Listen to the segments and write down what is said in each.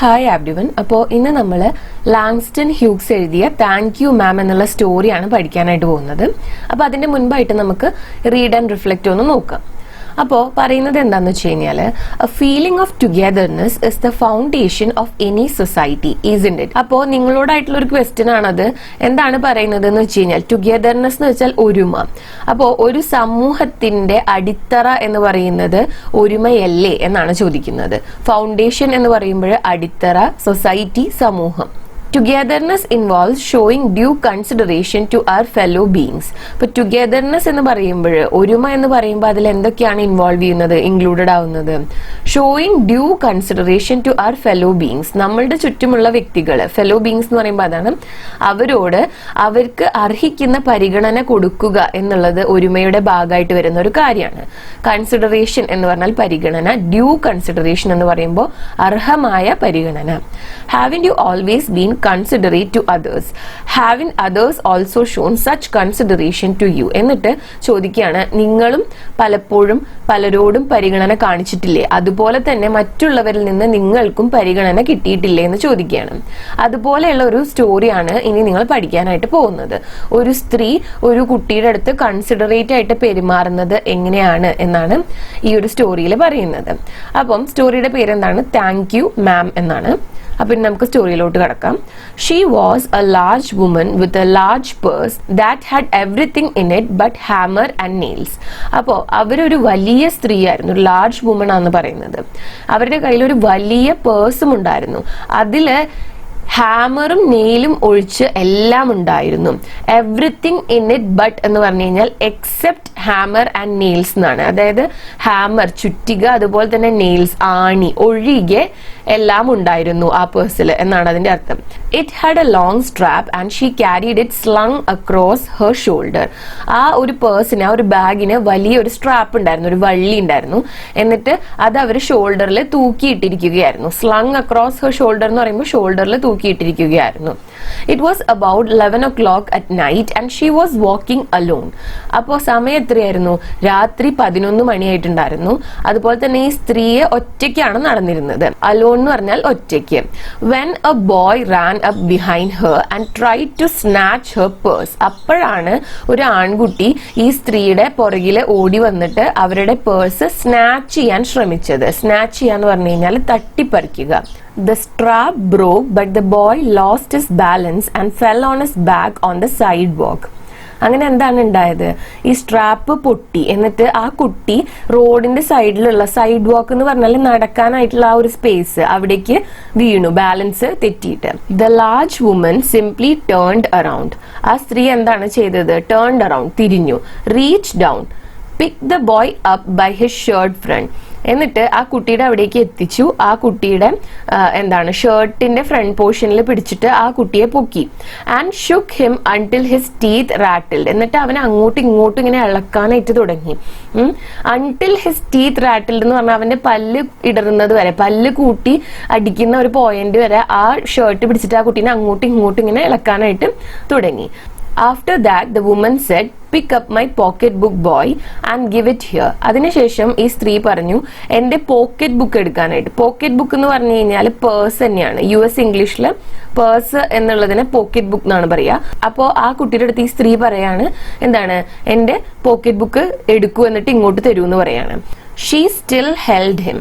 Hi everyone. അപ്പോൾ ഇന്ന് നമ്മൾ ലാങ്സ്റ്റൺ ഹ്യൂഗ്സ് എഴുതിയ താങ്ക് യു മാം എന്നുള്ള സ്റ്റോറിയാണ് പഠിക്കാനായിട്ട് പോകുന്നത്. അപ്പോൾ അതിന്റെ മുൻപായിട്ട് നമുക്ക് റീഡ് ആൻഡ് റിഫ്ലക്റ്റ് ഒന്ന് നോക്കാം. അപ്പോൾ പറയുന്നത് എന്താണെന്ന് വെച്ച് കഴിഞ്ഞാൽ a feeling of togetherness is the foundation of any society, isn't it? അപ്പോൾ നിങ്ങളോടായിട്ടുള്ള ഒരു ക്വസ്റ്റ്യൻ ആണത്. എന്താണ് പറയുന്നത് എന്ന് വെച്ച് കഴിഞ്ഞാൽ ടുഗെദർനെസ് എന്ന് വെച്ചാൽ ഒരുമ. അപ്പോൾ ഒരു സമൂഹത്തിന്റെ അടിത്തറ എന്ന് പറയുന്നത് ഒരുമയല്ലേ എന്നാണ് ചോദിക്കുന്നത്. ഫൗണ്ടേഷൻ എന്ന് പറയുമ്പോൾ അടിത്തറ, സൊസൈറ്റി, സമൂഹം. Togetherness involves showing due consideration to our fellow beings. ഇപ്പൊ ടുഗെദർനെസ് എന്ന് പറയുമ്പോൾ, ഒരുമ എന്ന് പറയുമ്പോൾ അതിൽ എന്തൊക്കെയാണ് ഇൻവോൾവ് ചെയ്യുന്നത്, ഇൻക്ലൂഡഡ് ആവുന്നത്? Showing due consideration to our fellow beings, നമ്മളുടെ ചുറ്റുമുള്ള വ്യക്തികൾ. ഫെലോ ബീങ്സ് എന്ന് പറയുമ്പോൾ അതാണ് അവരോട് അവർക്ക് അർഹിക്കുന്ന പരിഗണന കൊടുക്കുക എന്നുള്ളത് ഒരുമയുടെ ഭാഗമായിട്ട് വരുന്ന ഒരു കാര്യമാണ്. കൺസിഡറേഷൻ എന്ന് പറഞ്ഞാൽ പരിഗണന, ഡ്യൂ കൺസിഡറേഷൻ എന്ന് പറയുമ്പോൾ അർഹമായ പരിഗണന. ഹാവിൻ you always been considerate to others, having others also shown such consideration to you? എന്നിട്ട് ചോദിക്കുകയാണ്, നിങ്ങളും പലപ്പോഴും പലരോടും പരിഗണന കാണിച്ചിട്ടില്ലേ, അതുപോലെ തന്നെ മറ്റുള്ളവരിൽ നിന്ന് നിങ്ങൾക്കും പരിഗണന കിട്ടിയിട്ടില്ലേ എന്ന് ചോദിക്കുകയാണ്. അതുപോലെയുള്ള ഒരു സ്റ്റോറിയാണ് ഇനി നിങ്ങൾ പഠിക്കാനായിട്ട് പോകുന്നത്. ഒരു സ്ത്രീ ഒരു കുട്ടിയുടെ അടുത്ത് കൺസിഡറേറ്റ് ആയിട്ട് പെരുമാറുന്നത് എങ്ങനെയാണ് എന്നാണ് ഈ ഒരു സ്റ്റോറിയിൽ പറയുന്നത്. അപ്പം സ്റ്റോറിയുടെ പേരെന്താണ്? താങ്ക് യു മാം എന്നാണ്. അപ്പൊ നമുക്ക് സ്റ്റോറിയിലോട്ട് കടക്കാം. She was a large woman with a large purse that had everything in it but hammer and nails. അപ്പോൾ അവരൊരു വലിയ സ്ത്രീയായിരുന്നു, ഒരു ലാർജ് വുമൺ ആണെന്ന് പറയുന്നത്. അവരുടെ കയ്യിൽ ഒരു വലിയ പേഴ്സും ഉണ്ടായിരുന്നു, അതില് ഹാമറും നെയിലും ഒഴിച്ച് എല്ലാം ഉണ്ടായിരുന്നു. എവറിത്തിങ് ഇൻ ഇറ്റ് ബട്ട് എന്ന് പറഞ്ഞു കഴിഞ്ഞാൽ എക്സെപ്റ്റ് ഹാമർ ആൻഡ് നെയിൽസ് എന്നാണ്. അതായത് ഹാമർ ചുറ്റിക, അതുപോലെ തന്നെ നെയിൽസ് ആണി ഒഴികെ എല്ലാം ഉണ്ടായിരുന്നു ആ പേഴ്സിൽ എന്നാണ് അതിന്റെ അർത്ഥം. It had a long strap and she carried it slung across her shoulder. ആ ഒരു പേഴ്സിന്, ആ ഒരു ബാഗിന് വലിയൊരു സ്ട്രാപ്പ് ഉണ്ടായിരുന്നു, ഒരു വള്ളി ഉണ്ടായിരുന്നു. എന്നിട്ട് അത് അവർ ഷോൾഡറിൽ തൂക്കിയിട്ടിരിക്കുകയായിരുന്നു. സ്ലങ് അക്രോസ് ഹെർ ഷോൾഡർ എന്ന് പറയുമ്പോൾ ഷോൾഡറിൽ തൂക്കിയിട്ടിരിക്കുകയായിരുന്നു. It was about 11 o'clock at night and she was walking alone. അപ്പോൾ സമയം എത്രയായിരുന്നു? രാത്രി 11 മണിയായിട്ടുണ്ടായിരുന്നു. അതുപോലെ തന്നെ ഈ സ്ത്രീയെ ഒറ്റയ്ക്കാണ് നടന്നിരുന്നത്. അലോൺ എന്ന് പറഞ്ഞാൽ ഒറ്റയ്ക്ക്. When a boy ran up behind her and tried to snatch her purse. അപ്പോഴാണ് ഒരു ആൺകുട്ടി ഈ സ്ത്രീയുടെ പുറകില് ഓടി വന്നിട്ട് അവരുടെ പേഴ്സ് സ്നാച്ച് ചെയ്യാൻ ശ്രമിച്ചത്. സ്നാച്ച് ചെയ്യാന്ന് പറഞ്ഞു കഴിഞ്ഞാൽ തട്ടിപ്പറിക്കുക. The strap broke, but the boy lost his balance and fell on his back on the sidewalk. അങ്ങനെ എന്താണ് ഉണ്ടായത്? ഈ സ്ട്രാപ്പ് പൊട്ടി. എന്നിട്ട് ആ കുട്ടി റോഡിന്റെ സൈഡിലുള്ള, സൈഡ് വാക്ക് എന്ന് പറഞ്ഞാൽ നടക്കാനായിട്ടുള്ള ആ ഒരു സ്പേസ്, അവിടേക്ക് വീണു, ബാലൻസ് തെറ്റിയിട്ട്. The large woman simply turned around. ആ സ്ത്രീ എന്താണ് ചെയ്തത്? ടേൺഡ് അറൌണ്ട്, തിരിഞ്ഞു. Reach down, pick the boy up by his shirt front. എന്നിട്ട് ആ കുട്ടിയുടെ അവിടേക്ക് എത്തിച്ചു. ആ കുട്ടിയുടെ ഷർട്ടിന്റെ ഫ്രണ്ട് പോർഷനിൽ പിടിച്ചിട്ട് ആ കുട്ടിയെ പൊക്കി. And shook him until his teeth rattled. എന്നിട്ട് അവനെ അങ്ങോട്ടും ഇങ്ങോട്ടും ഇങ്ങനെ ഇളക്കാനായിട്ട് തുടങ്ങി. അൺടിൽ ഹിസ് ടീത്ത് റാറ്റിൽഡ് എന്ന് പറഞ്ഞാൽ അവന്റെ പല്ല് ഇടറുന്നത് വരെ, പല്ല് കൂട്ടി അടിക്കുന്ന ഒരു പോയിന്റ് വരെ ആ ഷർട്ട് പിടിച്ചിട്ട് ആ കുട്ടീനെ അങ്ങോട്ടും ഇങ്ങോട്ടും ഇങ്ങനെ ഇളക്കാനായിട്ട് തുടങ്ങി. After that, the woman said, pick up my pocket book, boy, and give it here. അതിനുശേഷം ഈ സ്ത്രീ പറഞ്ഞു, എന്റെ പോക്കറ്റ് ബുക്ക് എടുക്കാനായിട്ട്. പോക്കറ്റ് ബുക്ക് എന്ന് പറഞ്ഞു കഴിഞ്ഞാൽ പേഴ്സ് തന്നെയാണ്. US ഇംഗ്ലീഷില് പേഴ്സ് എന്നുള്ളതിന് പോക്കറ്റ് ബുക്ക് എന്നാണ് പറയാ. അപ്പോ ആ കുട്ടിയുടെ അടുത്ത് ഈ സ്ത്രീ പറയാണ്, എന്താണ്, എന്റെ പോക്കറ്റ് ബുക്ക് എടുക്കൂ, എന്നിട്ട് ഇങ്ങോട്ട് തരൂ എന്ന് പറയാണ്. She still held him.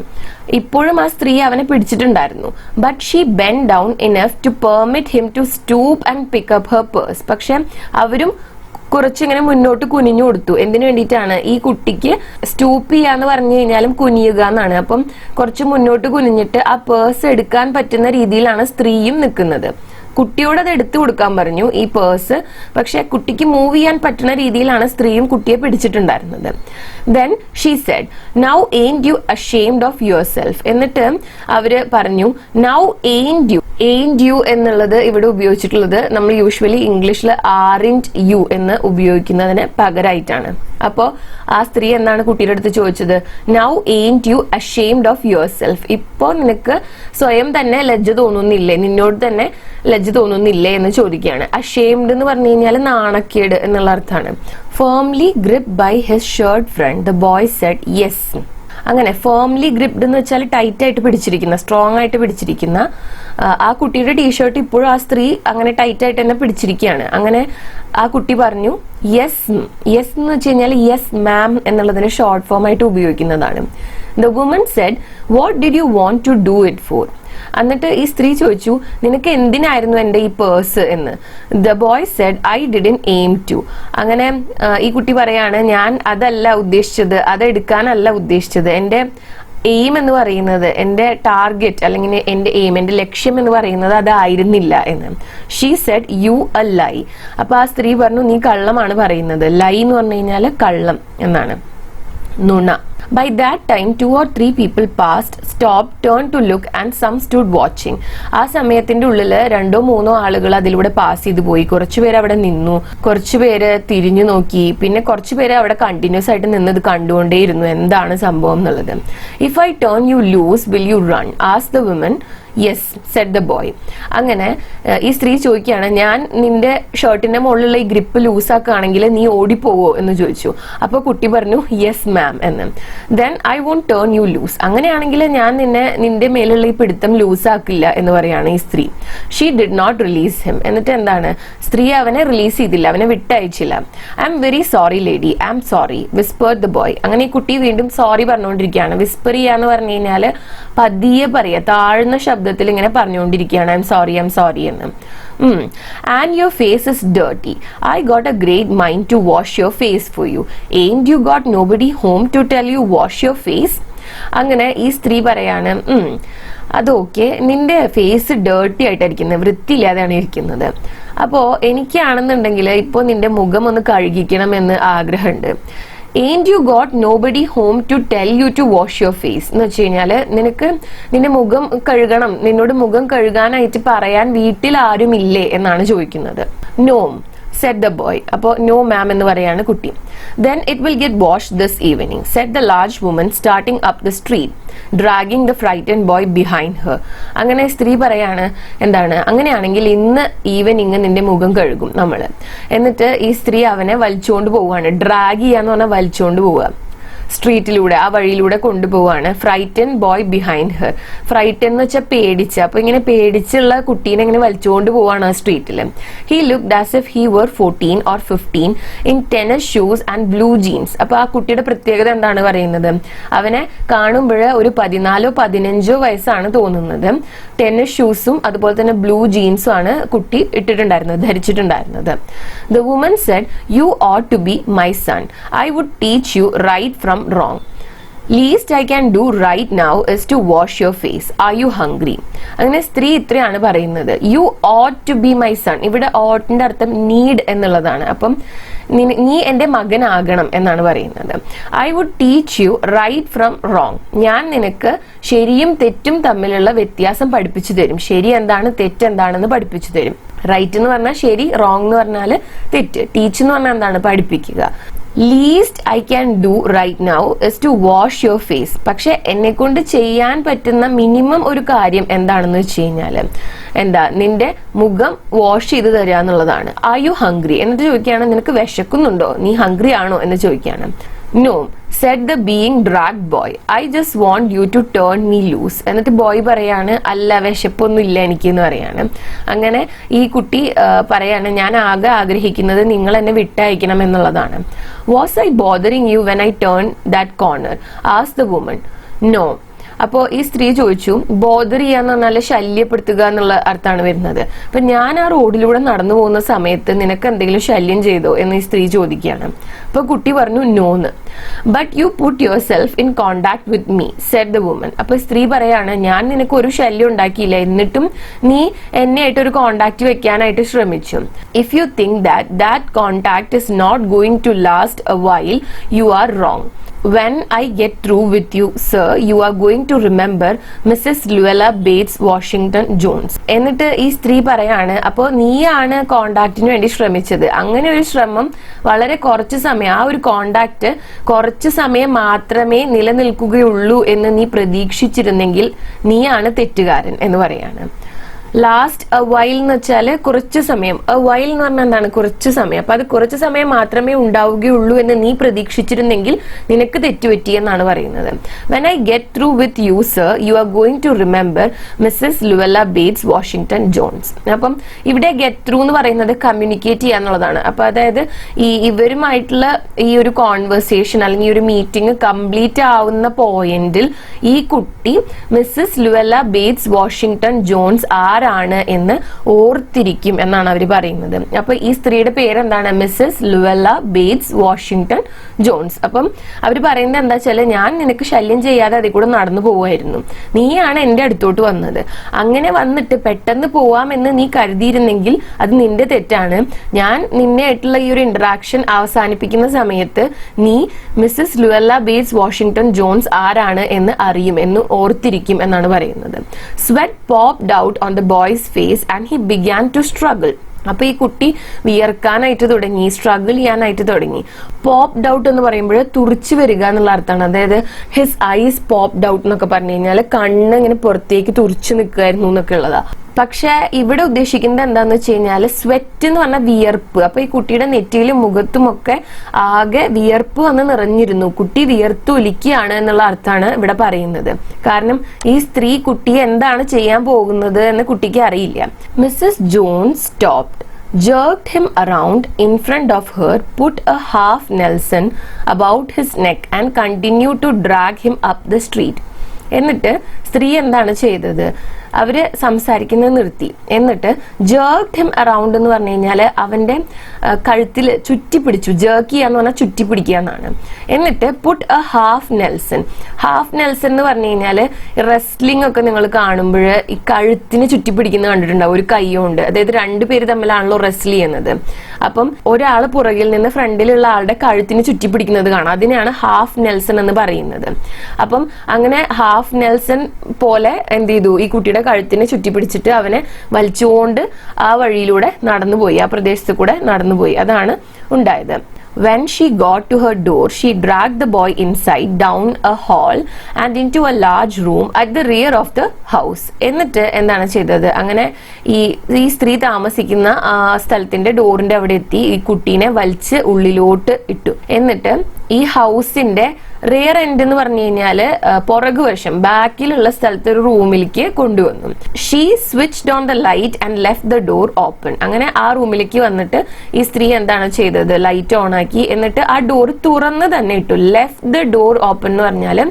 ഇപ്പോഴും ആ സ്ത്രീ അവനെ പിടിച്ചിട്ടുണ്ടായിരുന്നു. But she bend down enough to permit him to stoop and pick up her purse. പക്ഷെ അവരും കുറച്ചിങ്ങനെ മുന്നോട്ട് കുനിഞ്ഞു കൊടുത്തു. എന്തിനു വേണ്ടിയിട്ടാണ്? ഈ കുട്ടിക്ക് സ്റ്റൂപ്പ് ചെയ്യാന്ന് പറഞ്ഞു കഴിഞ്ഞാലും കുനിയുക എന്നാണ്. അപ്പം കുറച്ച് മുന്നോട്ട് കുനിഞ്ഞിട്ട് ആ പേഴ്സ് എടുക്കാൻ പറ്റുന്ന രീതിയിലാണ് സ്ത്രീയും നിൽക്കുന്നത്. കുട്ടിയോട് അത് എടുത്തു കൊടുക്കാൻ പറഞ്ഞു ഈ പേഴ്സ്. പക്ഷെ കുട്ടിക്ക് മൂവ് ചെയ്യാൻ പറ്റുന്ന രീതിയിലാണ് സ്ത്രീയും കുട്ടിയെ പിടിച്ചിട്ടുണ്ടായിരുന്നത്. Then she said, now ain't you ashamed of yourself. എന്നിട്ട് അവര് പറഞ്ഞു, now ain't you. Ain't you എന്നുള്ളത് ഇവിടെ ഉപയോഗിച്ചിട്ടുള്ളത് നമ്മൾ യൂഷ്വലി ഇംഗ്ലീഷിൽ ആറിൻറ്റ് യു എന്ന് ഉപയോഗിക്കുന്നതിന് പകരമായിട്ടാണ്. അപ്പോൾ ആ സ്ത്രീ എന്താണ് കുട്ടിയുടെ അടുത്ത് ചോദിച്ചത്? Now ain't you ashamed of yourself. ഇപ്പോൾ നിനക്ക് സ്വയം തന്നെ ലജ്ജ തോന്നുന്നില്ലേ, നിന്നോട് തന്നെ ലജ്ജ തോന്നുന്നില്ലേ എന്ന് ചോദിക്കുകയാണ്. അഷെയിംഡ് എന്ന് പറഞ്ഞു കഴിഞ്ഞാൽ നാണക്കേട് എന്നുള്ള അർത്ഥമാണ്. Firmly grip by his shirt front, the boy said yes. അങ്ങനെ ഫേംലി ഗ്രിപ്ഡ് എന്ന് വെച്ചാൽ ടൈറ്റ് ആയിട്ട് പിടിച്ചിരിക്കുന്ന, സ്ട്രോങ് ആയിട്ട് പിടിച്ചിരിക്കുന്ന ആ കുട്ടിയുടെ ടീഷർട്ട് ഇപ്പോഴും ആ സ്ത്രീ അങ്ങനെ ടൈറ്റ് ആയിട്ട് തന്നെ പിടിച്ചിരിക്കുകയാണ്. അങ്ങനെ ആ കുട്ടി പറഞ്ഞു യെസ്. യെസ് എന്ന് വെച്ച് കഴിഞ്ഞാൽ യെസ് മാം എന്നുള്ളതിന് ഷോർട്ട് ഫോം ആയിട്ട് ഉപയോഗിക്കുന്നതാണ്. The woman said what did you want to do it for. എന്നിട്ട് ഈ സ്ത്രീ ചോദിച്ചു നിനക്ക് എന്തിനായിരുന്നു എന്റെ ഈ പേഴ്സ് എന്ന്. The boy said I didn't aim to. അങ്ങനെ ഈ കുട്ടി പറയാണ് ഞാൻ അതല്ല ഉദ്ദേശിച്ചത്, അതെടുക്കാനല്ല ഉദ്ദേശിച്ചത്, എന്റെ എയിം എന്ന് പറയുന്നത്, എന്റെ ടാർഗറ്റ് അല്ലെങ്കിൽ എന്റെ എയിം, എന്റെ ലക്ഷ്യം എന്ന് പറയുന്നത് അതായിരുന്നില്ല എന്ന്. She said you a lie. അപ്പൊ ആ സ്ത്രീ പറഞ്ഞു നീ കള്ളമാണ് പറയുന്നത്. ലൈ എന്ന് പറഞ്ഞു കഴിഞ്ഞാൽ കള്ളം എന്നാണ്, നുണ. By that time 2 or 3 people passed, stopped, turned to look and some stood watching. ആ സമയത്തിന്റെ ഉള്ളില് 2-3 ആളുകൾ അതിലൂടെ പാസ് ചെയ്തു പോയി. കുറച്ചുപേര് അവിടെ നിന്നു, കുറച്ചുപേര് തിരിഞ്ഞു നോക്കി, പിന്നെ കുറച്ചുപേര് അവിടെ കണ്ടിന്യൂസ് ആയിട്ട് നിന്നത് കണ്ടുകൊണ്ടേയിരുന്നു എന്താണ് സംഭവം എന്നുള്ളത്. If I turn you loose, will you run? asked the woman. Yes Z the boy. അങ്ങനെ ഈ സ്ത്രീ ചോദിക്കുകയാണ് ഞാൻ നിന്റെ ഷർട്ടിന്റെ മുകളിലുള്ള ഈ ഗ്രിപ്പ് ലൂസാക്കുകയാണെങ്കിൽ നീ ഓടിപ്പോവോ എന്ന് ചോദിച്ചു. അപ്പൊ കുട്ടി പറഞ്ഞു യെസ് മാം എന്ന്. Then I won't turn you loose. അങ്ങനെയാണെങ്കിൽ ഞാൻ നിന്റെ മേലുള്ള ഈ പിടുത്തം ലൂസാക്കില്ല എന്ന് പറയാണ് ഈ സ്ത്രീ. She did not release him. എന്നിട്ട് എന്താണ്, സ്ത്രീ അവനെ റിലീസ് ചെയ്തില്ല, അവനെ വിട്ടയച്ചില്ല. I'm very sorry lady, I'm sorry whispered the boy. അങ്ങനെ ഈ കുട്ടി വീണ്ടും സോറി പറഞ്ഞുകൊണ്ടിരിക്കുകയാണ്. വിസ്പർ ചെയ്യാന്ന് പറഞ്ഞു കഴിഞ്ഞാല് പതിയെ പറയാ, താഴ്ന്ന ശബ്ദത്തിൽ ഇങ്ങനെ പറഞ്ഞുകൊണ്ടിരിക്കുകയാണ് ഐ എം സോറി എന്ന്. And your face is dirty. I got a great mind to wash your face for you. Ain't you got nobody home to tell you wash your face? അങ്ങനെ ഈ സ്ത്രീ പറയാണ് അതൊക്കെ നിന്റെ ഫേസ് ഡേർട്ടി ആയിട്ടായിരിക്കുന്നത്, വൃത്തിയില്ലാതെയാണ് ഇരിക്കുന്നത്. അപ്പോ എനിക്കാണെന്നുണ്ടെങ്കിൽ ഇപ്പൊ നിന്റെ മുഖം ഒന്ന് കഴുകിക്കണം എന്ന് ആഗ്രഹമുണ്ട്. Ain't you got nobody home to tell you to wash your face? എന്ന് വെച്ച് കഴിഞ്ഞാല് നിനക്ക് നിന്റെ മുഖം കഴുകണം, നിന്നോട് മുഖം കഴുകാനായിട്ട് പറയാൻ വീട്ടിൽ ആരും ഇല്ലേ എന്നാണ് ചോദിക്കുന്നത്. No said the boy. അപ്പോ നോ മാം എന്ന് പറയാണ് കുട്ടി. Then it will get washed this evening, said the large woman starting up the street, dragging the frightened boy behind her. അങ്ങനെ സ്ത്രീ പറയാണ് എന്താണ്, അങ്ങനെയാണെങ്കിൽ ഇന്ന് ഈവനിങ് നിന്റെ മുഖം കഴുകും നമ്മള്. എന്നിട്ട് ഈ സ്ത്രീ അവനെ വലിച്ചുകൊണ്ട് പോവുകയാണ്. ഡ്രാഗ് ചെയ്യാന്ന് പറഞ്ഞാൽ വലിച്ചുകൊണ്ട് പോവുക. സ്ട്രീറ്റിലൂടെ, ആ വഴിയിലൂടെ കൊണ്ടുപോവാണ്. Frighten boy behind her. Frighten എന്ന് വെച്ചാൽ പേടിച്ച, അപ്പൊ ഇങ്ങനെ പേടിച്ചുള്ള കുട്ടീനെ ഇങ്ങനെ വലിച്ചുകൊണ്ട് പോവാണ് ആ സ്ട്രീറ്റില്. He looked as if he were 14 or 15 in tennis shoes and blue jeans. അപ്പൊ ആ കുട്ടിയുടെ പ്രത്യേകത എന്താണ് പറയുന്നത്, അവനെ കാണുമ്പോൾ ഒരു 14-15 വയസ്സാണ് തോന്നുന്നത്. ടെന്നീസ് ഷൂസും അതുപോലെ തന്നെ ബ്ലൂ ജീൻസും ആണ് കുട്ടി ധരിച്ചിട്ടുണ്ടായിരുന്നത്. The woman said you ought to be my son. I would teach you right from wrong. Least I can do right now is to wash your face. Are you hungry? അങ്ങനെ സ്ത്രീ ഇത്രയാണ് പറയുന്നത്. You ought to be my son. ഇവിടെ ought-ന്റെ അർത്ഥം need എന്നുള്ളതാണ്. അപ്പം നീ എന്റെ മകനാകണം എന്നാണ് പറയുന്നത്. I would teach you right from wrong. ഞാൻ നിനക്ക് ശരിയും തെറ്റും തമ്മിലുള്ള വ്യത്യാസം പഠിപ്പിച്ചു തരും. ശരി എന്താണ്, തെറ്റ് എന്താണെന്ന് പഠിപ്പിച്ചു തരും. റൈറ്റ് എന്ന് പറഞ്ഞാൽ ശരി, റോങ് എന്ന് പറഞ്ഞാൽ തെറ്റ്. ടീച്ച് എന്ന് പറഞ്ഞാൽ എന്താണ്, പഠിപ്പിക്കുക. Least I can do right now is to wash your face. പക്ഷെ എന്നെ കൊണ്ട് ചെയ്യാൻ പറ്റുന്ന മിനിമം ഒരു കാര്യം എന്താണെന്ന് വെച്ച് കഴിഞ്ഞാല് നിന്റെ മുഖം വാഷ് ചെയ്ത് തരിക എന്നുള്ളതാണ്. Are you hungry? എന്നിട്ട് ചോദിക്കുകയാണ് നിനക്ക് വിശക്കുന്നുണ്ടോ, നീ ഹംഗ്രി ആണോ എന്ന് ചോദിക്കുകയാണ്. No said the being dragged boy. I just want you to turn me loose. എന്നിട്ട് ബോയ് പറയാണ് അല്ല വിശപ്പൊന്നും ഇല്ല എനിക്ക് എന്ന് പറയാണ്. അങ്ങനെ ഈ കുട്ടി പറയാണ് ഞാൻ ആകെ ആഗ്രഹിക്കുന്നത് നിങ്ങൾ എന്നെ വിട്ടയക്കണം എന്നുള്ളതാണ്. Was I bothering you when I turned that corner? asked the woman. No. അപ്പോ ഈ സ്ത്രീ ചോദിച്ചു, ബോദർ ചെയ്യാന്ന് പറഞ്ഞാൽ ശല്യപ്പെടുത്തുക എന്നുള്ള അർത്ഥമാണ് വരുന്നത്. അപ്പൊ ഞാൻ ആ റോഡിലൂടെ നടന്നു പോകുന്ന സമയത്ത് നിനക്ക് എന്തെങ്കിലും ശല്യം ചെയ്തോ എന്ന് ഈ സ്ത്രീ ചോദിക്കുകയാണ്. അപ്പൊ കുട്ടി പറഞ്ഞു നോന്ന്. But you put yourself in contact with me said the woman. അപ്പൊ സ്ത്രീ പറയാണ് ഞാൻ നിനക്ക് ഒരു ശല്യം ഉണ്ടാക്കിയില്ല, എന്നിട്ടും നീ എന്നെ ആയിട്ട് ഒരു കോണ്ടാക്ട് വെക്കാനായിട്ട് ശ്രമിച്ചു. If you think that contact is not going to last a while, you are wrong. When I get through with you, sir, you are going to remember Mrs. Luella Bates Washington Jones. എന്നിട്ട് ഈ സ്ത്രീ പറയാണ് അപ്പോൾ നീയാണ് കോണ്ടാക്റ്റിന് വേണ്ടി ശ്രമിച്ചത്. അങ്ങനെ ഒരു ശ്രമം വളരെ കുറച്ച് സമയം, ആ ഒരു കോണ്ടാക്ട് കുറച്ച് സമയം മാത്രമേ നിലനിൽക്കുകയുള്ളൂ എന്ന് നീ പ്രതീക്ഷിച്ചിരുന്നെങ്കിൽ നീയാണ് തെറ്റുകാരൻ എന്ന് പറയാണ്. ലാസ്റ്റ് എ വൈൽ എന്ന് വെച്ചാൽ കുറച്ചു സമയം. എ വൈൽ എന്ന് പറഞ്ഞാൽ എന്താണ്? കുറച്ചു സമയം. അപ്പൊ അത് കുറച്ചു സമയം മാത്രമേ ഉണ്ടാവുകയുള്ളൂ എന്ന് നീ പ്രതീക്ഷിച്ചിരുന്നെങ്കിൽ നിനക്ക് തെറ്റുപറ്റി എന്നാണ് പറയുന്നത്. When I get through with you sir, you are going to remember Mrs Luella Bates Washington Jones. അപ്പം ഇവിടെ ഗെറ്റ് ത്രൂ എന്ന് പറയുന്നത് കമ്മ്യൂണിക്കേറ്റ് ചെയ്യാന്നുള്ളതാണ്. അപ്പൊ അതായത് ഇവരുമായിട്ടുള്ള ഈ ഒരു കോൺവെർസേഷൻ അല്ലെങ്കിൽ ഈ ഒരു മീറ്റിംഗ് കംപ്ലീറ്റ് ആവുന്ന പോയിന്റിൽ ഈ കുട്ടി Mrs Luella Bates Washington Jones ആരാണ് എന്ന് ഓർത്തിരിക്കും എന്നാണ് അവർ പറയുന്നത്. അപ്പൊ ഈ സ്ത്രീയുടെ പേരെന്താണ്? Mrs Luella Bates Washington Jones. അപ്പം അവർ പറയുന്നത് എന്താ വെച്ചാൽ, ഞാൻ നിനക്ക് ശല്യം ചെയ്യാതെ അതിൽ കൂടെ നടന്നു പോവായിരുന്നു, നീയാണ് എന്റെ അടുത്തോട്ട് വന്നത്. അങ്ങനെ വന്നിട്ട് പെട്ടെന്ന് പോവാമെന്ന് നീ കരുതിയിരുന്നെങ്കിൽ അത് നിന്റെ തെറ്റാണ്. ഞാൻ നിന്നെയായിട്ടുള്ള ഈ ഒരു ഇന്ററാക്ഷൻ അവസാനിപ്പിക്കുന്ന സമയത്ത് നീ Mrs Luella Bates Washington Jones ആരാണ് എന്ന് അറിയും, എന്ന് ഓർത്തിരിക്കും എന്നാണ് പറയുന്നത്. Sweat popped out on the boy's face and he began to struggle. അപ്പൊ ഈ കുട്ടി വിയർക്കാനായിട്ട് തുടങ്ങി, സ്ട്രഗിൾ ചെയ്യാനായിട്ട് തുടങ്ങി. പോപ്ഡ് ഔട്ട് എന്ന് പറയുമ്പോൾ തുറിച്ചു വരിക എന്നുള്ള അർത്ഥമാണ്. അതായത് ഹിസ് ഐസ് പോപ്ഡ് ഔട്ട് എന്നൊക്കെ പറഞ്ഞു കഴിഞ്ഞാൽ കണ്ണ് ഇങ്ങനെ പുറത്തേക്ക് തുറിച്ചു നിൽക്കുമായിരുന്നു എന്നൊക്കെ ഉള്ളതാ. പക്ഷെ ഇവിടെ ഉദ്ദേശിക്കുന്നത് എന്താന്ന് വെച്ച് കഴിഞ്ഞാല് സ്വെറ്റ് എന്ന് പറഞ്ഞാൽ വിയർപ്പ്. അപ്പൊ ഈ കുട്ടിയുടെ നെറ്റിയിലും മുഖത്തുമൊക്കെ ആകെ വിയർപ്പ് വന്ന് നിറഞ്ഞിരുന്നു. കുട്ടി വിയർത്തൊലിക്കുകയാണ് എന്നുള്ള അർത്ഥമാണ് ഇവിടെ പറയുന്നത്. കാരണം ഈ സ്ത്രീ കുട്ടിയെ എന്താണ് ചെയ്യാൻ പോകുന്നത് എന്ന് കുട്ടിക്ക് അറിയില്ല. Mrs Jones stopped, jerked him around in front of her, put a half Nelson about his neck and continued to drag him up the street. എന്നിട്ട് സ്ത്രീ എന്താണ് ചെയ്തത്? അവര് സംസാരിക്കുന്നത് നിർത്തി. എന്നിട്ട് jerked him around എന്ന് പറഞ്ഞു കഴിഞ്ഞാല് അവന്റെ കഴുത്തിൽ ചുറ്റിപ്പിടിച്ചു. ജേർക്ക് ചെയ്യാന്ന് പറഞ്ഞാൽ ചുറ്റിപ്പിടിക്കുക എന്നാണ്. എന്നിട്ട് put a half Nelson. Half Nelson എന്ന് പറഞ്ഞു കഴിഞ്ഞാല് റെസ്ലിംഗ് ഒക്കെ നിങ്ങൾ കാണുമ്പോൾ ഈ കഴുത്തിന് ചുറ്റിപ്പിടിക്കുന്നത് കണ്ടിട്ടുണ്ടാവും, ഒരു കൈ കൊണ്ട്. അതായത് രണ്ടുപേര് തമ്മിലാണല്ലോ റെസ്ൽ ചെയ്യുന്നത്. അപ്പം ഒരാള് പുറകിൽ നിന്ന് ഫ്രണ്ടിലുള്ള ആളുടെ കഴുത്തിന് ചുറ്റിപ്പിടിക്കുന്നത് കാണാം. അതിനെയാണ് ഹാഫ് നെൽസൺ എന്ന് പറയുന്നത്. അപ്പം അങ്ങനെ ഹാഫ് നെൽസൺ പോലെ എന്ത് ചെയ്തു? ഈ കുട്ടിയുടെ കഴുത്തിനെ ചുറ്റിപ്പിടിച്ചിട്ട് അവനെ വലിച്ചുകൊണ്ട് ആ വഴിയിലൂടെ നടന്നുപോയി, ആ പ്രദേശത്ത് കൂടെ നടന്നുപോയി. അതാണ് ഉണ്ടായത്. When she got to her door, she dragged the boy inside, down a hall and into a large room at the rear of the house. എന്നിട്ട് എന്താണ് ചെയ്തത്? അങ്ങനെ ഈ സ്ത്രീ താമസിക്കുന്ന സ്ഥലത്തിന്റെ ഡോറിന്റെ അവിടെ എത്തി ഈ കുട്ടീനെ വലിച്ച് ഉള്ളിലോട്ട് ഇട്ടു. എന്നിട്ട് ഈ ഹൗസിന്റെ റിയർ എൻഡ് എന്ന് പറഞ്ഞു കഴിഞ്ഞാല് പുറകുവശം, ബാക്കിലുള്ള സ്ഥലത്ത് ഒരു റൂമിലേക്ക് കൊണ്ടുവന്നു. She switched on the light and left the door open. അങ്ങനെ ആ റൂമിലേക്ക് വന്നിട്ട് ഈ സ്ത്രീ എന്താണ് ചെയ്തത്? ലൈറ്റ് ഓൺ ആക്കി. എന്നിട്ട് ആ ഡോർ തുറന്ന് തന്നെ ഇട്ടു. ലെഫ്റ്റ് ദ ഡോർ ഓപ്പൺ എന്ന് പറഞ്ഞാല്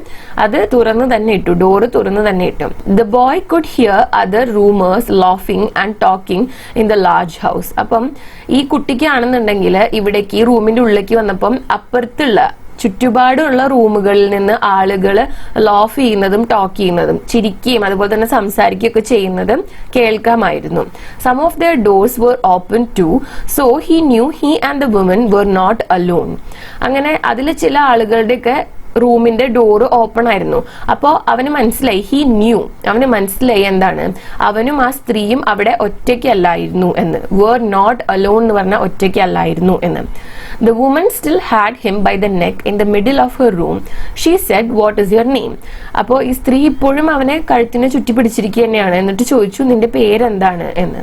അത് തുറന്ന് തന്നെ ഇട്ടു, ഡോറ് തുറന്ന് തന്നെ ഇട്ടു. The boy could here other rumours laughing and talking in the large house. അപ്പം ഈ കുട്ടിക്കാണെന്നുണ്ടെങ്കിൽ ഇവിടേക്ക് ഈ റൂമിന്റെ ഉള്ളിലേക്ക് വന്നപ്പം അപ്പുറത്തുള്ള ചുറ്റുപാടുള്ള റൂമുകളിൽ നിന്ന് ആളുകൾ ലോഫ് ചെയ്യുന്നതും ടോക്ക് ചെയ്യുന്നതും ചിരിക്കുകയും അതുപോലെ തന്നെ സംസാരിക്കുകയൊക്കെ ചെയ്യുന്നതും കേൾക്കാമായിരുന്നു. Some of their doors were open too, so he knew he and the woman were not alone. അങ്ങനെ അതിൽ ചില ആളുകളുടെയൊക്കെ റൂമിന്റെ ഡോറ് ഓപ്പൺ ആയിരുന്നു. അപ്പോ അവന് മനസ്സിലായി, ഹി ന്യൂ, അവന് മനസ്സിലായി എന്താണ്? അവനും ആ സ്ത്രീയും അവിടെ ഒറ്റയ്ക്കല്ലായിരുന്നു എന്ന്. were not alone എന്ന് പറഞ്ഞാൽ ഒറ്റയ്ക്കല്ലായിരുന്നു എന്ന്. The woman still had him by the neck in the middle of her room. She said, "What is your name?" അപ്പോൾ ഈ സ്ത്രീ ഇപ്പോഴും അവനെ കഴുത്തിനെ ചുറ്റിപ്പിടിച്ചിരിക്കുക തന്നെയാണ്. എന്നിട്ട് ചോദിച്ചു, നിന്റെ പേരെന്താണ് എന്ന്.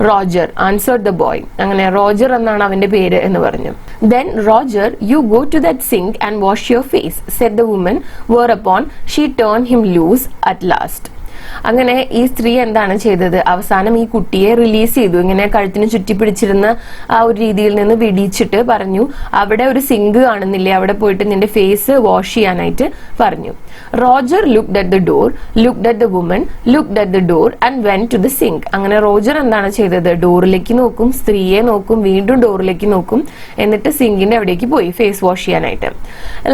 Roger answered the boy. അങ്ങനെ റോജർ എന്നാണ് അവന്റെ പേര് എന്ന് പറഞ്ഞു. Then Roger, you go to that sink and wash your face, said the woman, whereupon she turned him loose at last. അങ്ങനെ ഈ സ്ത്രീ എന്താണ് ചെയ്തത്? അവസാനം ഈ കുട്ടിയെ റിലീസ് ചെയ്തു. ഇങ്ങനെ കഴുത്തിന് ചുറ്റിപ്പിടിച്ചിരുന്ന ആ ഒരു രീതിയിൽ നിന്ന് വിടിച്ചിട്ട് പറഞ്ഞു, അവിടെ ഒരു സിങ്ക് കാണുന്നില്ലേ, അവിടെ പോയിട്ട് നിന്റെ ഫേസ് വാഷ് ചെയ്യാനായിട്ട് പറഞ്ഞു. Roger looked at the door, looked at the woman, looked at the door and went to the sink. അങ്ങനെ റോജർ എന്താണ് ചെയ്തത്? ഡോറിലേക്ക് നോക്കും, സ്ത്രീയെ നോക്കും, വീണ്ടും ഡോറിലേക്ക് നോക്കും, എന്നിട്ട് സിങ്കിന്റെ അവിടേക്ക് പോയി ഫേസ് വാഷ് ചെയ്യാനായിട്ട്.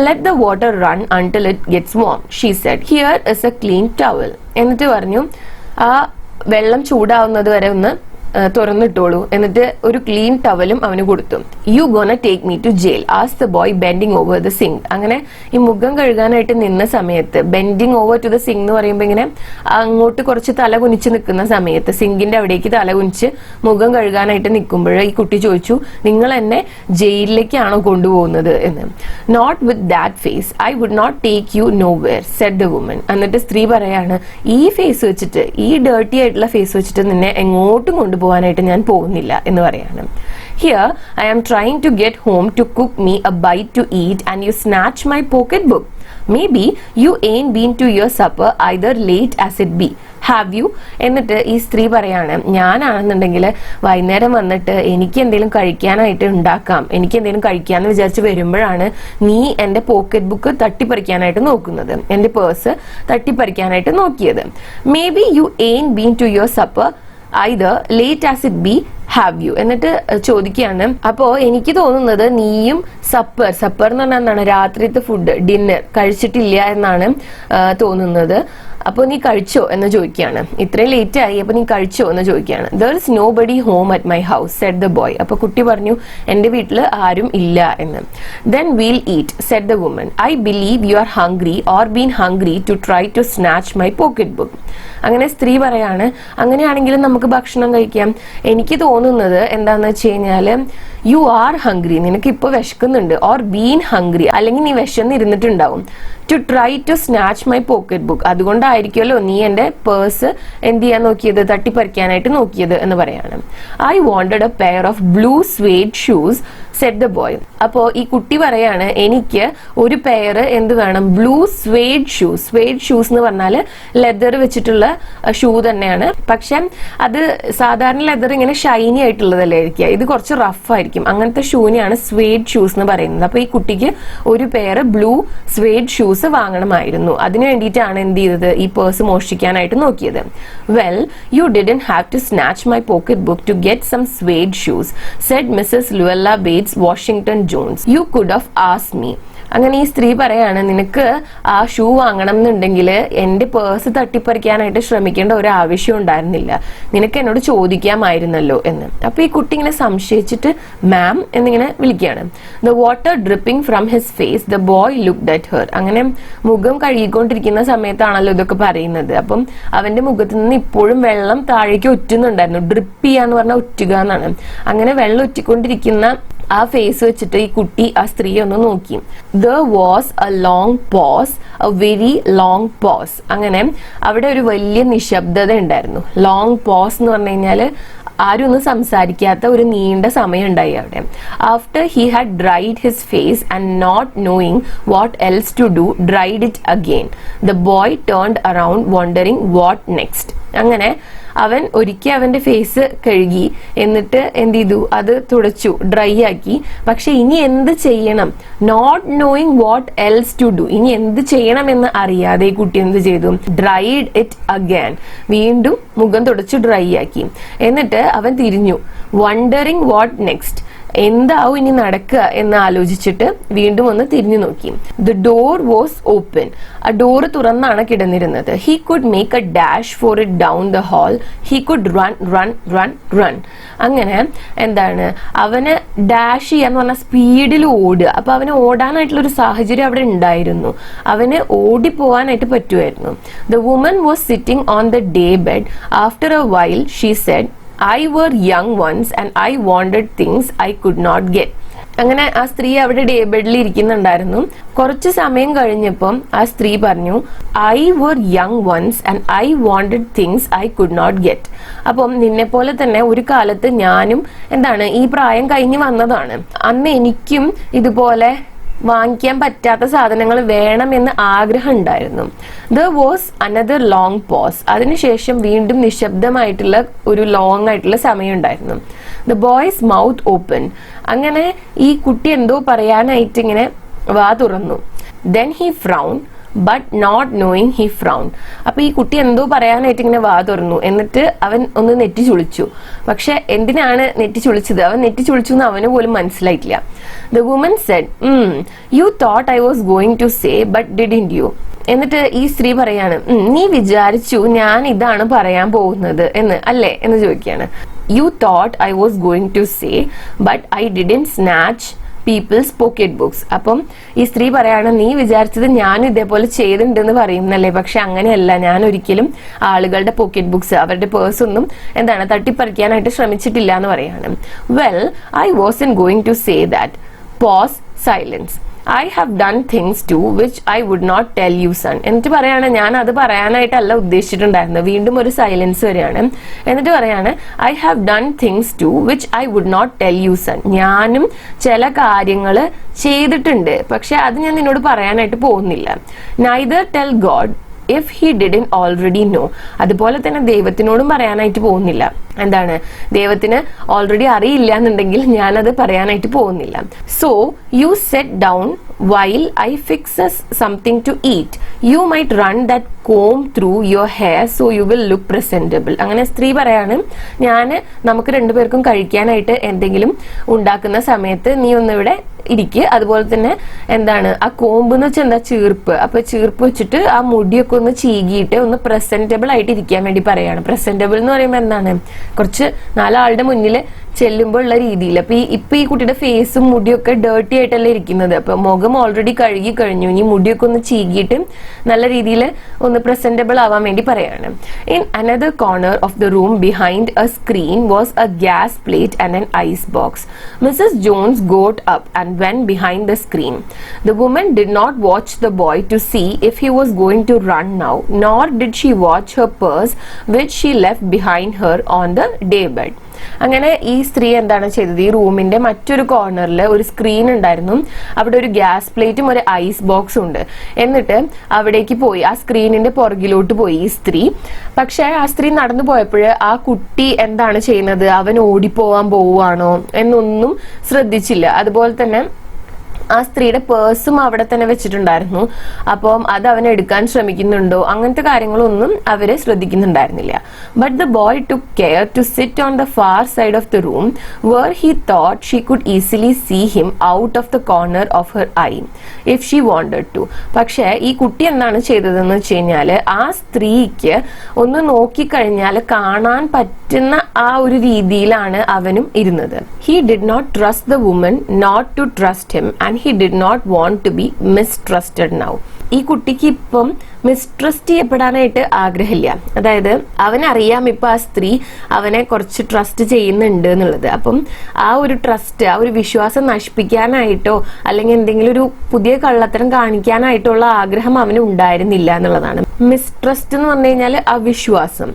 Let the water run until it gets warm, she said. Here is A clean towel. എന്നിട്ട് പറഞ്ഞു, ആ വെള്ളം ചൂടാവുന്നത് വരെ ഒന്ന് തുറന്നിട്ടോളൂ. എന്നിട്ട് ഒരു ക്ലീൻ ടവലും അവന് കൊടുത്തു. You gonna take me to jail as the boy bending over the sink. അങ്ങനെ ഈ മുഖം കഴുകാനായിട്ട് നിന്ന സമയത്ത്, bending over to the sink എന്ന് പറയുമ്പോൾ ഇങ്ങനെ അങ്ങോട്ട് കുറച്ച് തല കുനിച്ച് നിൽക്കുന്ന സമയത്ത്, സിങ്കിന്റെ അവിടേക്ക് തല കുനിച്ച് മുഖം കഴുകാനായിട്ട് നിൽക്കുമ്പോൾ ഈ കുട്ടി ചോദിച്ചു, നിങ്ങൾ എന്നെ ജയിലിലേക്കാണോ കൊണ്ടുപോകുന്നത് എന്ന്. Not with that face I would not take you nowhere said the woman. എന്നിട്ട് സ്ത്രീ പറയാണ്, ഈ ഫേസ് വെച്ചിട്ട്, ഈ ഡേർട്ടി ആയിട്ടുള്ള ഫേസ് വെച്ചിട്ട് നിന്നെ എങ്ങോട്ടും കൊണ്ടുപോകാനായിട്ട് ഞാൻ പോകുന്നില്ല എന്ന് പറയാണ്. Here I am trying to get home to cook me a bite to eat and you snatch my pocketbook. Maybe you ain't been to your supper either late as it be. Have you? എന്നിട്ട് ഈ സ്ത്രീ പറയാണ്, ഞാനാണെന്നുണ്ടെങ്കിൽ വൈകുന്നേരം വന്നിട്ട് എനിക്ക് എന്തെങ്കിലും കഴിക്കാനായിട്ട് ഉണ്ടാക്കാം, എനിക്ക് എന്തെങ്കിലും കഴിക്കാമെന്ന് വിചാരിച്ച് വരുമ്പോഴാണ് നീ എൻ്റെ പോക്കറ്റ് ബുക്ക് തട്ടിപ്പറിക്കാനായിട്ട് നോക്കുന്നത്, എൻ്റെ പേഴ്സ് തട്ടിപ്പറിക്കാനായിട്ട് നോക്കിയത്. Maybe you ain't been to your supper either late as it be. Have you? എന്നിട്ട് ചോദിക്കുകയാണ്, അപ്പോ എനിക്ക് തോന്നുന്നത് നീയും സപ്പർ എന്ന് പറഞ്ഞാൽ എന്താണ്, രാത്രിത്തെ ഫുഡ്, ഡിന്നർ കഴിച്ചിട്ടില്ല എന്നാണ് തോന്നുന്നത്. അപ്പൊ നീ കഴിച്ചോ എന്ന് ചോദിക്കുകയാണ്. ഇത്രയും ലേറ്റ് ആയി, അപ്പൊ നീ കഴിച്ചോ എന്ന് ചോദിക്കുകയാണ്. there is nobody home at my house said the boy. അപ്പൊ കുട്ടി പറഞ്ഞു, എന്റെ വീട്ടിൽ ആരും ഇല്ല എന്ന്. then we'll eat said the woman. I believe you are hungry or been hungry to try to snatch my pocket book. അങ്ങനെ സ്ത്രീ പറയാണ്, അങ്ങനെയാണെങ്കിലും നമുക്ക് ഭക്ഷണം കഴിക്കാം. എനിക്ക് തോന്നുന്നത് എന്താന്ന് വെച്ച് കഴിഞ്ഞാല്, യു ആർ ഹംഗ്രി, നിനക്ക് ഇപ്പൊ വിശക്കുന്നുണ്ട്, ഓർ ബീൻ ഹംഗ്രി, അല്ലെങ്കിൽ നീ വിശന്നിരുന്നിട്ടുണ്ടാവും, to try to snatch my pocket book, അതുകൊണ്ടായിരിക്കുമല്ലോ നീ എന്റെ പേഴ്സ് എന്ത് ചെയ്യാൻ നോക്കിയത്, തട്ടിപ്പറിക്കാനായിട്ട് നോക്കിയത് എന്ന് പറയാണ്. I wanted A pair of blue suede shoes Z the boy. അപ്പോ ഈ കുട്ടി പറയാണ്, എനിക്ക് ഒരു പെയർ എന്ത് വേണം, blue suede shoes. Swayed shoes എന്ന് പറഞ്ഞാൽ ലെതർ വെച്ചിട്ടുള്ള ഷൂ തന്നെയാണ്, പക്ഷെ അത് സാധാരണ ലെതർ ഇങ്ങനെ ഷൈനി ആയിട്ടുള്ളതല്ലേ ആയിരിക്കുക, ഇത് കുറച്ച് റഫ് ആയിരിക്കും. അങ്ങനത്തെ ഷൂനെയാണ് സ്വേഡ് ഷൂസ് എന്ന് പറയുന്നത്. അപ്പൊ ഈ കുട്ടിക്ക് ഒരു പെയർ ബ്ലൂ സ്വേഡ് ഷൂസ് വാങ്ങണമായിരുന്നു. അതിനു വേണ്ടിയിട്ടാണ് എന്ത് ചെയ്തത്, ഈ പേഴ്സ് മോഷ്ടിക്കാനായിട്ട് നോക്കിയത്. Well you didn't have to snatch my pocket book to get some suede shoes said Mrs Luella Bates Washington Jones. You could have asked me. അങ്ങനെ ഈ സ്ത്രീ പറയാണ്, നിനക്ക് ആ ഷൂ വാങ്ങണം എന്നുണ്ടെങ്കിൽ എന്റെ പേഴ്സ് തട്ടിപ്പറിക്കാനായിട്ട് ശ്രമിക്കേണ്ട ഒരു ആവശ്യം ഉണ്ടായിരുന്നില്ല, നിനക്ക് എന്നോട് ചോദിക്കാമായിരുന്നല്ലോ എന്ന്. അപ്പൊ ഈ കുട്ടി ഇങ്ങനെ സംശയിച്ചിട്ട് മാം എന്നിങ്ങനെ വിളിക്കുകയാണ്. The water dripping from his face the boy looked at her. അങ്ങനെ മുഖം കഴുകിക്കൊണ്ടിരിക്കുന്ന സമയത്താണല്ലോ ഇതൊക്കെ പറയുന്നത്. അപ്പം അവന്റെ മുഖത്ത് നിന്ന് ഇപ്പോഴും വെള്ളം താഴേക്ക് ഒറ്റുന്നുണ്ടായിരുന്നു. ഡ്രിപ്പ് ചെയ്യാന്ന് പറഞ്ഞാൽ ഒറ്റുക എന്നാണ്. അങ്ങനെ വെള്ളം ഒറ്റിക്കൊണ്ടിരിക്കുന്ന ആ ഫേസ് വെച്ചിട്ട് ഈ കുട്ടി ആ സ്ത്രീയെ ഒന്ന് നോക്കി. There was a long pause, a very long pause. അങ്ങനെ അവിടെ ഒരു വലിയ നിശബ്ദത ഉണ്ടായിരുന്നു. ലോങ് പോസ് എന്ന് പറഞ്ഞു കഴിഞ്ഞാല് ആരും ഒന്നും സംസാരിക്കാത്ത ഒരു നീണ്ട സമയം ഉണ്ടായി അവിടെ. After he had dried his face and not knowing what else to do dried it again. The boy turned around wondering what next. അങ്ങനെ അവൻ ഒരിക്കൽ അവന്റെ ഫേസ് കഴുകി, എന്നിട്ട് എന്ത് ചെയ്തു, അത് തുടച്ചു, ഡ്രൈ ആക്കി. പക്ഷെ ഇനി എന്ത് ചെയ്യണം, not knowing what else to do, ഇനി എന്ത് ചെയ്യണം എന്ന് അറിയാതെ കുട്ടി എന്ത് ചെയ്തു, ഡ്രൈഡ് ഇറ്റ് അഗൈൻ, വീണ്ടും മുഖം തുടച്ചു ഡ്രൈ ആക്കി. എന്നിട്ട് അവൻ തിരിഞ്ഞു, വണ്ടറിങ് വാട്ട് നെക്സ്റ്റ്, എന്താവും ഇനി നടക്കുക എന്ന് ആലോചിച്ചിട്ട് വീണ്ടും ഒന്ന് തിരിഞ്ഞു നോക്കി. The door was open. ആ ഡോറ് തുറന്നാണ് കിടന്നിരുന്നത്. He could make a dash for it down the hall. He could run run run run. അങ്ങനെ എന്താണ്, അവന് ഡാഷ് ചെയ്യാന്ന് പറഞ്ഞാൽ സ്പീഡിൽ ഓടുക. അപ്പൊ അവന് ഓടാനായിട്ടുള്ള ഒരു സാഹചര്യം അവിടെ ഉണ്ടായിരുന്നു. അവന് ഓടിപ്പോവാനായിട്ട് പറ്റുമായിരുന്നു. The woman was sitting on the day bed. After a while she said, I were young once and I wanted things I could not get. അങ്ങനെ ആ സ്ത്രീ അവിടെ ഡേ ബെഡിൽ ഇരിക്കുന്നുണ്ടായിരുന്നു. കുറച്ച് സമയം കഴിഞ്ഞപ്പം ആ സ്ത്രീ പറഞ്ഞു, I were young once and I wanted things I could not get. അപ്പം നിന്നെ പോലെ തന്നെ ഒരു കാലത്ത് ഞാനും എന്താണ് ഈ പ്രായം കഴിഞ്ഞ് വന്നതാണ്. അന്ന് എനിക്കും ഇതുപോലെ വാങ്ങിക്കാൻ പറ്റാത്ത സാധനങ്ങൾ വേണമെന്ന് ആഗ്രഹം ഉണ്ടായിരുന്നു. There was another long pause. അതിനുശേഷം വീണ്ടും നിശബ്ദമായിട്ടുള്ള ഒരു ലോങ് ആയിട്ടുള്ള സമയം ഉണ്ടായിരുന്നു. The boy's mouth opened. അങ്ങനെ ഈ കുട്ടി എന്തോ പറയാനായിട്ട് ഇങ്ങനെ വാ തുറന്നു. Then he frowned, but not knowing he frowned. അപ്പൊ ഈ കുട്ടി എന്തോ പറയാനായിട്ട് ഇങ്ങനെ വാ തുറന്നു. എന്നിട്ട് അവൻ ഒന്ന് നെറ്റി ചുളിച്ചു. പക്ഷെ എന്തിനാണ് നെറ്റി ചുളിച്ചത്, അവൻ നെറ്റി ചുളിച്ചു എന്ന് അവന് പോലും മനസ്സിലായിട്ടില്ല. The woman said, you thought I was going to say, but didn't you? എന്നിട്ട് ഈ സ്ത്രീ പറയാണ്, നീ വിചാരിച്ചു ഞാൻ ഇതാണ് പറയാൻ പോകുന്നത് എന്ന് അല്ലേ എന്ന് ചോദിക്കുകയാണ്. you thought I was going to say, but I didn't snatch people's pocketbooks. അപ്പം ഈ സ്ത്രീ പറയാണ്, നീ വിചാരിച്ചത് ഞാൻ ഇതേപോലെ ചെയ്തിട്ടുണ്ടെന്ന് പറയുന്നല്ലേ, പക്ഷെ അങ്ങനെയല്ല, ഞാൻ ഒരിക്കലും ആളുകളുടെ പോക്കറ്റ് ബുക്സ്, അവരുടെ പേഴ്സ് ഒന്നും എന്താണ് തട്ടിപ്പറിക്കാനായിട്ട് ശ്രമിച്ചിട്ടില്ല എന്ന് പറയാണ്. Well, I wasn't going to say that. Pause, silence. I have done things too which I would not tell you, son. എന്നിട്ട് പറയാണ്, ഞാൻ അത് പറയാനായിട്ടല്ല ഉദ്ദേശിച്ചിട്ടുണ്ടായിരുന്നത്. വീണ്ടും ഒരു സൈലൻസ് വരികയാണ്. എന്നിട്ട് പറയാണ്, I have done things too which I would not tell you, son. ഞാനും ചില കാര്യങ്ങൾ ചെയ്തിട്ടുണ്ട്, പക്ഷെ അത് ഞാൻ നിന്നോട് പറയാനായിട്ട് പോകുന്നില്ല. Neither tell God if he didn't already know. അതുപോലെ തന്നെ ദൈവത്തിനോടും പറയാനായിട്ട് പോകുന്നില്ല. എന്താണ്, ദൈവത്തിന് ഓൾറെഡി അറിയില്ല എന്നുണ്ടെങ്കിൽ ഞാനത് പറയാനായിട്ട് പോകുന്നില്ല. So you set down while I fixes something to eat. You might run that comb through your hair so you will look presentable. അങ്ങനെ സ്ത്രീ പറയാണ്, നമുക്ക് രണ്ടുപേർക്കും കഴിക്കാനായിട്ട് എന്തെങ്കിലും ഉണ്ടാക്കുന്ന സമയത്ത് നീ ഒന്നിവിടെ ഇരിക്ക്. അതുപോലെ തന്നെ എന്താണ്, ആ കോമ്പ് എന്ന് വെച്ചാൽ എന്താ, ചീർപ്പ്. അപ്പൊ ചീർപ്പ് വെച്ചിട്ട് ആ മുടിയൊക്കെ ഒന്ന് ചീകിയിട്ട് ഒന്ന് പ്രസന്റബിൾ ആയിട്ട് ഇരിക്കാൻ വേണ്ടി പറയാണ്. പ്രസന്റബിൾ എന്ന് പറയുമ്പോൾ എന്താണ്, കുറച്ച് നാലാളുടെ മുന്നിൽ ചെല്ലുമ്പോൾ ഉള്ള രീതിയിൽ. ഇപ്പൊ ഈ കുട്ടിയുടെ ഫേസും മുടിയൊക്കെ ഡേർട്ടി ആയിട്ടല്ലേ ഇരിക്കുന്നത്. അപ്പൊ മുഖം ഓൾറെഡി കഴുകി കഴിഞ്ഞു, ഇനി മുടിയൊക്കെ ഒന്ന് ചീകിയിട്ട് നല്ല രീതിയിൽ ഒന്ന് പ്രസന്റബിൾ ആവാൻ വേണ്ടി പറയാണ്. In another corner of the room behind a screen was a gas plate and an icebox. Mrs Jones got up and went behind the screen. The woman did not watch the boy to see if he was going to run now, nor did she watch her purse which she left behind her on the daybed. അങ്ങനെ ഈ സ്ത്രീ എന്താണ് ചെയ്തത്, ഈ റൂമിന്റെ മറ്റൊരു കോർണറിൽ ഒരു സ്ക്രീൻ ഉണ്ടായിരുന്നു, അവിടെ ഒരു ഗ്യാസ് പ്ലേറ്റും ഒരു ഐസ് ബോക്സും ഉണ്ട്. എന്നിട്ട് അവിടേക്ക് പോയി, ആ സ്ക്രീനിന്റെ പുറകിലോട്ട് പോയി ഈ സ്ത്രീ. പക്ഷെ ആ സ്ത്രീ നടന്നു പോയപ്പോൾ ആ കുട്ടി എന്താണ് ചെയ്യുന്നത്, അവൻ ഓടിപ്പോവാൻ പോവുകയാണോ എന്നൊന്നും ശ്രദ്ധിച്ചില്ല. അതുപോലെ തന്നെ ആ സ്ത്രീയുടെ പേഴ്സും അവിടെ തന്നെ വെച്ചിട്ടുണ്ടായിരുന്നു. അപ്പം അത് അവൻ എടുക്കാൻ ശ്രമിക്കുന്നുണ്ടോ, അങ്ങനത്തെ കാര്യങ്ങളൊന്നും അവര് ശ്രദ്ധിക്കുന്നുണ്ടായിരുന്നില്ല. But the boy took care to sit on the far side of the room where he thought she could easily see him out of the corner of her eye if she wanted to. പക്ഷെ ഈ കുട്ടി എന്താണ് ചെയ്തതെന്ന് വെച്ച് കഴിഞ്ഞാല്, ആ സ്ത്രീക്ക് ഒന്ന് നോക്കിക്കഴിഞ്ഞാൽ കാണാൻ പറ്റുന്ന ആ ഒരു രീതിയിലാണ് അവനും ഇരുന്നത്. He did not trust the woman not to trust him and he did not want to be mistrusted now. ഈ കുട്ടിക്ക് ഇപ്പം മിസ്ട്രസ്റ്റ് ചെയ്യപ്പെടാനായിട്ട് ആഗ്രഹമില്ല. അതായത് അവനറിയാം ഇപ്പൊ ആ സ്ത്രീ അവനെ കുറച്ച് ട്രസ്റ്റ് ചെയ്യുന്നുണ്ട് എന്നുള്ളത്. അപ്പം ആ ഒരു ട്രസ്റ്റ്, ആ ഒരു വിശ്വാസം നശിപ്പിക്കാനായിട്ടോ അല്ലെങ്കിൽ എന്തെങ്കിലും ഒരു പുതിയ കള്ളത്തരം കാണിക്കാനായിട്ടുള്ള ആഗ്രഹം അവന് ഉണ്ടായിരുന്നില്ല എന്നുള്ളതാണ്. മിസ്ട്രസ്റ്റ് എന്ന് പറഞ്ഞു കഴിഞ്ഞാൽ അവിശ്വാസം.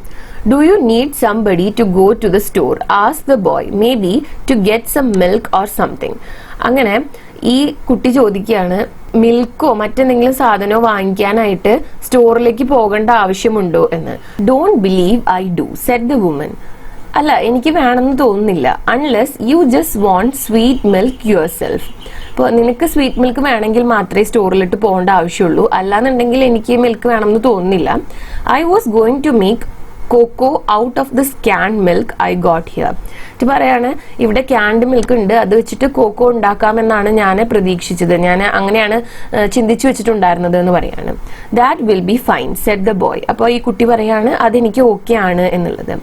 Do you need somebody to go to the store? Ask the boy. Maybe to get some milk or something. അങ്ങനെ ഈ കുട്ടി ചോദിക്കുകയാണ്, മിൽക്കോ മറ്റെന്തെങ്കിലും സാധനമോ വാങ്ങിക്കാനായിട്ട് സ്റ്റോറിലേക്ക് പോകേണ്ട ആവശ്യമുണ്ടോ എന്ന്. Don't believe I do, said the woman. അല്ല, എനിക്ക് വേണമെന്ന് തോന്നുന്നില്ല. Unless you just want sweet milk yourself. ഇപ്പോൾ നിനക്ക് സ്വീറ്റ് മിൽക്ക് വേണമെങ്കിൽ മാത്രമേ സ്റ്റോറിലിട്ട് പോകേണ്ട ആവശ്യമുള്ളൂ, അല്ലാന്നുണ്ടെങ്കിൽ എനിക്ക് മിൽക്ക് വേണമെന്ന് തോന്നുന്നില്ല. I was going to make cocoa out of this canned milk I got here. പറയാണ്, ഇവിടെ ക്യാൻഡ് മിൽക്ക് ഉണ്ട്, അത് വെച്ചിട്ട് കോക്കോ ഉണ്ടാക്കാമെന്നാണ് ഞാൻ പ്രതീക്ഷിച്ചത്, ഞാൻ അങ്ങനെയാണ് ചിന്തിച്ചു വെച്ചിട്ടുണ്ടായിരുന്നത് എന്ന് പറയാണ്. That will be fine, said the boy. അപ്പോൾ ഈ കുട്ടി പറയാണ്, അതെനിക്ക് ഓക്കെ ആണ് എന്നുള്ളത്.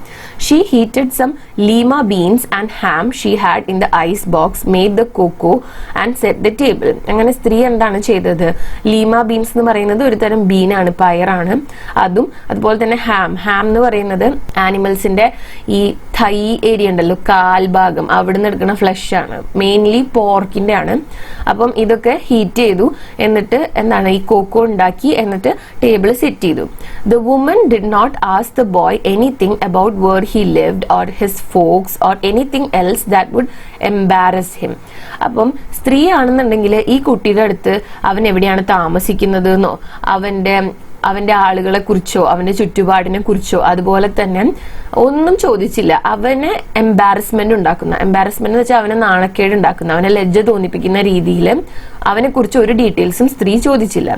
She heated some lima beans and ham she had in the icebox, made the cocoa and set the table. അങ്ങനെ സ്ത്രീ എന്താണ് ചെയ്തത്, ലീമ ബീൻസ് എന്ന് പറയുന്നത് ഒരു തരം ബീനാണ്, പയറാണ്. അതുപോലെ തന്നെ ഹാം എന്ന് പറയുന്നത് ആനിമൽസിന്റെ ഈ തൈ ഏരിയ ഉണ്ടല്ലോ, കാൽഭാഗം, അവിടുന്ന് എടുക്കുന്ന ഫ്ലഷ് ആണ്, മെയിൻലി പോർക്കിന്റെ ആണ്. അപ്പം ഇതൊക്കെ ഹീറ്റ് ചെയ്തു, എന്നിട്ട് എന്താണ് ഈ കോക്കോ ഉണ്ടാക്കി, എന്നിട്ട് ടേബിൾ സെറ്റ് ചെയ്തു. The woman did not ask the boy anything about where he lived or his folks or anything else that would embarrass him. അപ്പം സ്ത്രീ ആണെന്നുണ്ടെങ്കിൽ ഈ കുട്ടിയുടെ അടുത്ത് അവൻ എവിടെയാണ് താമസിക്കുന്നത് എന്നോ അവന്റെ ആളുകളെ കുറിച്ചോ അവന്റെ ചുറ്റുപാടിനെ കുറിച്ചോ അതുപോലെ തന്നെ ഒന്നും ചോദിച്ചില്ല. അവനെ എംബാരസ്മെന്റ് എന്ന് വെച്ചാൽ അവനെ നാണക്കേട് ഉണ്ടാക്കുന്ന, അവനെ ലജ്ജ തോന്നിപ്പിക്കുന്ന രീതിയിൽ അവനെ കുറിച്ച് ഒരു ഡീറ്റെയിൽസും സ്ത്രീ ചോദിച്ചില്ല.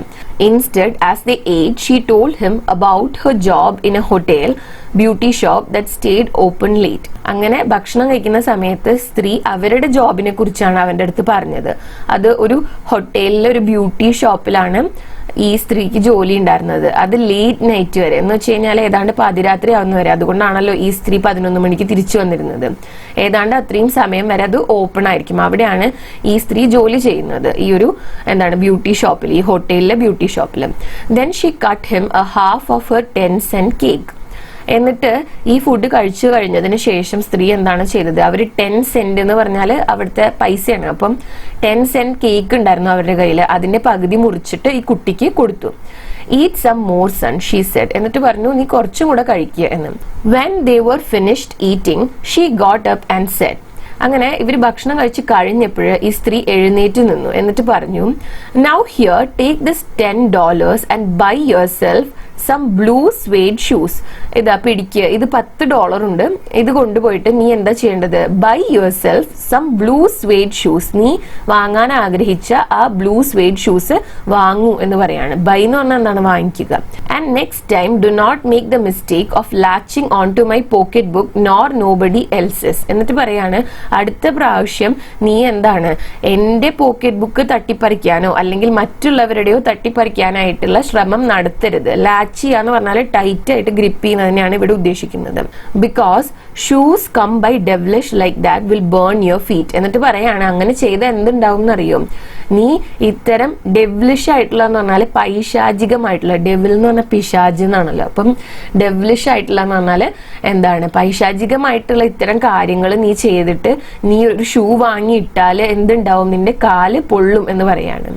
ഇൻസ്റ്റെഡ് ആസ് ദേ ഏറ്റ് she told him about her job in A hotel beauty shop that stayed open late. അങ്ങനെ ഭക്ഷണം കഴിക്കുന്ന സമയത്ത് സ്ത്രീ അവരുടെ ജോബിനെ കുറിച്ചാണ് അവന്റെ അടുത്ത് പറഞ്ഞത്. അത് ഒരു ഹോട്ടലിലെ ഒരു ബ്യൂട്ടി ഷോപ്പിലാണ് ഈ സ്ത്രീക്ക് ജോലി ഉണ്ടായിരുന്നത്. അത് ലേറ്റ് നൈറ്റ് വരെ എന്ന് വെച്ച് കഴിഞ്ഞാൽ ഏതാണ്ട് പാതിരാത്രി ആവുന്ന വരെ. അതുകൊണ്ടാണല്ലോ ഈ സ്ത്രീ 11 മണിക്ക് തിരിച്ചു വന്നിരുന്നത്. ഏതാണ്ട് അത്രയും സമയം വരെ അത് ഓപ്പൺ ആയിരിക്കും. അവിടെയാണ് ഈ സ്ത്രീ ജോലി ചെയ്യുന്നത്, ഈ ഒരു ബ്യൂട്ടി ഷോപ്പിൽ, ഈ ഹോട്ടലിലെ ബ്യൂട്ടി ഷോപ്പിൽ. Then she cut him A half of her 10 cent cake. എന്നിട്ട് ഈ ഫുഡ് കഴിച്ചു കഴിഞ്ഞതിന് ശേഷം സ്ത്രീ എന്താണ് ചെയ്തത്, അവർ 10 cent എന്ന് പറഞ്ഞാൽ അവിടുത്തെ പൈസയാണ്. അപ്പം 10 cent കേക്ക് ഉണ്ടായിരുന്നു അവരുടെ കയ്യിൽ. അതിന്റെ പകുതി മുറിച്ചിട്ട് ഈ കുട്ടിക്ക് കൊടുത്തു. Eat some more son, she said. എന്നിട്ട് പറഞ്ഞു, നീ കുറച്ചും കൂടെ കഴിക്കുക എന്ന്. When they were finished eating she got up and said. അങ്ങനെ ഇവർ ഭക്ഷണം കഴിച്ച് കഴിഞ്ഞപ്പോൾ ഈ സ്ത്രീ എഴുന്നേറ്റ് നിന്നു. എന്നിട്ട് പറഞ്ഞു, now here take this $10 and buy yourself some blue suede shoes. ഇതാ പിടിക്കുക, ഇത് $10 ഉണ്ട്, ഇത് കൊണ്ടുപോയിട്ട് നീ എന്താ ചെയ്യേണ്ടത്, buy yourself some blue suede shoes. നീ വാങ്ങാൻ ആഗ്രഹിച്ച ആ ബ്ലൂ സ്വേഡ് ഷൂസ് വാങ്ങൂ എന്ന് പറയാണ്. ബൈ എന്ന് പറഞ്ഞാൽ എന്താണ്, വാങ്ങിക്കുക. And next time do not make the mistake of latching on to my pocket book nor nobody else's. എന്നിട്ട് പറയാണ്, അടുത്ത പ്രാവശ്യം നീ എന്താണ് എന്റെ പോക്കറ്റ് ബുക്ക് തട്ടിപ്പറിക്കാനോ അല്ലെങ്കിൽ മറ്റുള്ളവരുടെയോ തട്ടിപ്പറിക്കാനായിട്ടുള്ള ശ്രമം നടത്തരുത്. ലാച്ച് ചെയ്യാന്ന് പറഞ്ഞാൽ ടൈറ്റ് ആയിട്ട് ഗ്രിപ്പ് ചെയ്യുന്നതിനെയാണ് ഇവിടെ ഉദ്ദേശിക്കുന്നത്. Because shoes come by devilish like that will burn your feet. എന്നിട്ട് പറയാണ്, അങ്ങനെ ചെയ്ത് എന്തുണ്ടാവും എന്നറിയോ, നീ ഇത്തരം ഡെവിലിഷ് ആയിട്ടുള്ള എന്ന് പറഞ്ഞാൽ പൈശാചികമായിട്ടുള്ള, ഡെവിൽ എന്ന് പറഞ്ഞാൽ പിശാച് എന്നാണല്ലോ. അപ്പം ഡെവിലിഷ് ആയിട്ടുള്ള എന്ന് പറഞ്ഞാൽ എന്താണ്, പൈശാചികമായിട്ടുള്ള ഇത്തരം കാര്യങ്ങൾ നീ ചെയ്തിട്ട് നീ ഒരു ഷൂ വാങ്ങി ഇട്ടാല് എന്തുണ്ടാവും, നിന്റെ കാല് പൊള്ളും എന്ന് പറയാണ്.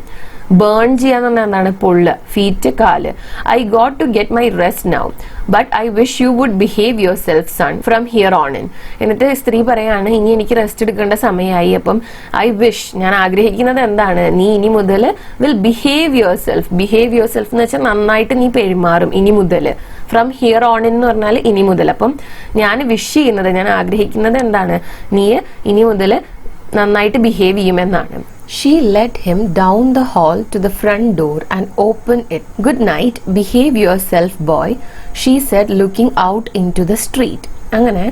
ബേൺ ചെയ്യാന്ന് പറഞ്ഞാൽ എന്താണ്, പൊള്ള, ഫീറ്റ്, കാല്. I got to get my rest now but I wish you would behave yourself son from here on in. എന്നിട്ട് സ്ത്രീ പറയാണ്, ഇനി എനിക്ക് റെസ്റ്റ് എടുക്കേണ്ട സമയമായി. അപ്പം ഐ വിഷ്, ഞാൻ ആഗ്രഹിക്കുന്നത് എന്താണ്, നീ ഇനി മുതൽ will behave your self. Behave your self എന്ന് വെച്ചാൽ നന്നായിട്ട് നീ പെരുമാറും ഇനി മുതൽ. ഫ്രം ഹിയർ ഓൺ എന്ന് പറഞ്ഞാൽ ഇനി മുതൽ. അപ്പം ഞാൻ വിഷ് ചെയ്യുന്നത്, ഞാൻ ആഗ്രഹിക്കുന്നത് എന്താണ്, നീ ഇനി മുതൽ നന്നായിട്ട് ബിഹേവ് ചെയ്യുമെന്നാണ്. She led him down the hall to the front door and opened it. Good night, behave yourself, boy, she said, looking out into the street. അങ്ങനെ